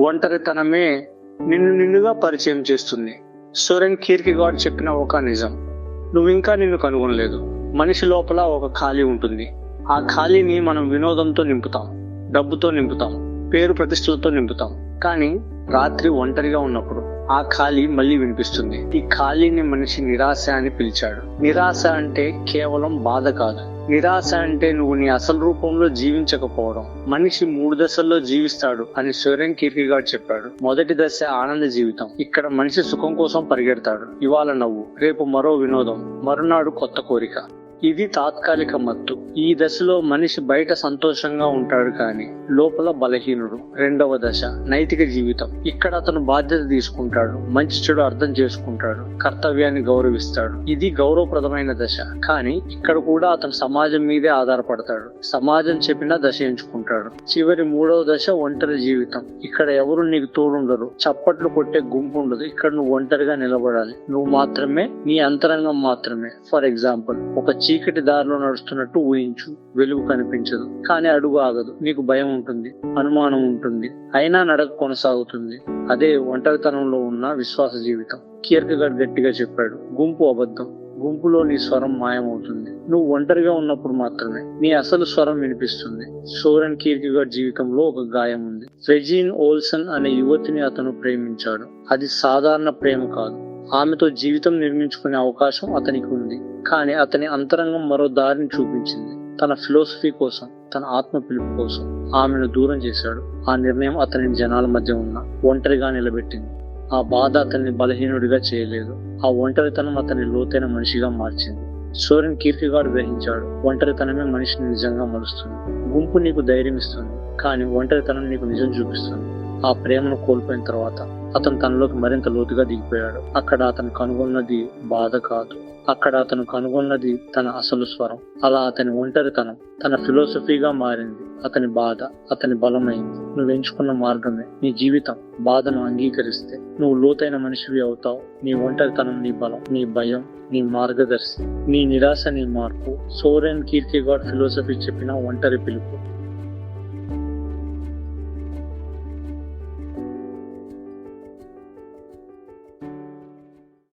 ఒంటరితనమే నిన్నుగా పరిచయం చేస్తుంది. సోరెన్ కీర్కెగార్డ్ చెప్పిన ఒక నిజం. నువ్వింకా నిన్ను కనుగొనలేదు. మనిషి లోపల ఒక ఖాళీ ఉంటుంది. ఆ ఖాళీని మనం వినోదంతో నింపుతాం, డబ్బుతో నింపుతాం, పేరు ప్రతిష్టలతో నింపుతాం. కానీ రాత్రి ఒంటరిగా ఉన్నప్పుడు ఆ ఖాళీ మళ్ళీ వినిపిస్తుంది. ఈ ఖాళీని మనిషి నిరాశ అని పిలిచాడు. నిరాశ అంటే కేవలం బాధ కాదు. నిరాశ అంటే నువ్వు నీ అసలు రూపంలో జీవించకపోవడం. మనిషి 3 దశల్లో జీవిస్తాడు అని సోరెన్ కీర్కెగార్డ్ చెప్పాడు. మొదటి దశ ఆనంద జీవితం. ఇక్కడ మనిషి సుఖం కోసం పరిగెడతాడు. ఇవాళ నవ్వు, రేపు మరో వినోదం, మరునాడు కొత్త కోరిక. ఇది తాత్కాలిక మత్తు. ఈ దశలో మనిషి బయట సంతోషంగా ఉంటాడు కానీ లోపల బలహీనుడు. రెండవ దశ నైతిక జీవితం. ఇక్కడ అతను బాధ్యత తీసుకుంటాడు, మంచి చెడు అర్థం చేసుకుంటాడు, కర్తవ్యాన్ని గౌరవిస్తాడు. ఇది గౌరవప్రదమైన దశ. కానీ ఇక్కడ కూడా అతను సమాజం మీదే ఆధారపడతాడు. సమాజం చెప్పిన దశ ఎంచుకుంటాడు. చివరి 3వ దశ ఒంటరి జీవితం. ఇక్కడ ఎవరు నీకు తోడుండరు, చప్పట్లు కొట్టే గుంపు ఉండదు. ఇక్కడ నువ్వు ఒంటరిగా నిలబడాలి. నువ్వు మాత్రమే, నీ అంతరంగం మాత్రమే. ఫర్ ఎగ్జాంపుల్, ఒక చీకటి దారిలో నడుస్తున్నట్టు ఊహించు. వెలుగు కనిపించదు, కానీ అడుగు ఆగదు. నీకు భయం ఉంటుంది, అనుమానం ఉంటుంది, అయినా నడక కొనసాగుతుంది. అదే ఒంటరితనంలో ఉన్న విశ్వాస జీవితం. కీర్కెగార్డ్ గట్టిగా చెప్పాడు, గుంపు అబద్ధం, గుంపులో నీ స్వరం మాయమవుతుంది. నువ్వు ఒంటరిగా ఉన్నప్పుడు మాత్రమే నీ అసలు స్వరం వినిపిస్తుంది. సోరెన్ కీర్కెగార్డ్ జీవితంలో ఒక గాయం ఉంది. రెజీన్ ఓల్సన్ అనే యువతిని అతను ప్రేమించాడు. అది సాధారణ ప్రేమ కాదు. ఆమెతో జీవితం నిర్మించుకునే అవకాశం అతనికి ఉంది. కానీ అతని అంతరంగం మరో దారిని చూపించింది. తన ఫిలాసఫీ కోసం, తన ఆత్మ పిలుపు కోసం ఆమెను దూరం చేశాడు. ఆ నిర్ణయం అతనిని జనాల మధ్య ఉన్న ఒంటరిగా నిలబెట్టింది. ఆ బాధ అతన్ని బలహీనుడిగా చేయలేదు. ఆ ఒంటరితనం అతని లోతైన మనిషిగా మార్చింది. సోరెన్ కీర్కెగార్డ్ గ్రహించాడు, ఒంటరితనమే మనిషిని నిజంగా మలుస్తుంది. గుంపు నీకు ధైర్యం ఇస్తుంది, కానీ ఒంటరితనం నీకు నిజం చూపిస్తుంది. ఆ ప్రేమను కోల్పోయిన తర్వాత అతను తనలోకి మరింత లోతుగా దిగిపోయాడు. అక్కడ అతను కనుగొన్నది బాధ కాదు, అక్కడ అతను కనుగొన్నది తన అసలు స్వరం. అలా అతని ఒంటరితనం తన ఫిలాసఫీగా మారింది. అతని బాధ అతని బలమైంది. నువ్వు ఎంచుకున్న మార్గమే నీ జీవితం. బాధను అంగీకరిస్తే నువ్వు లోతైన మనిషివి అవుతావు. నీ ఒంటరితనం నీ బలం, నీ భయం నీ మార్గదర్శి, నీ నిరాశ నీ మార్పు. సోరెన్ కీర్కెగార్డ్ ఫిలాసఫీ చెప్పిన ఒంటరి పిలుపు.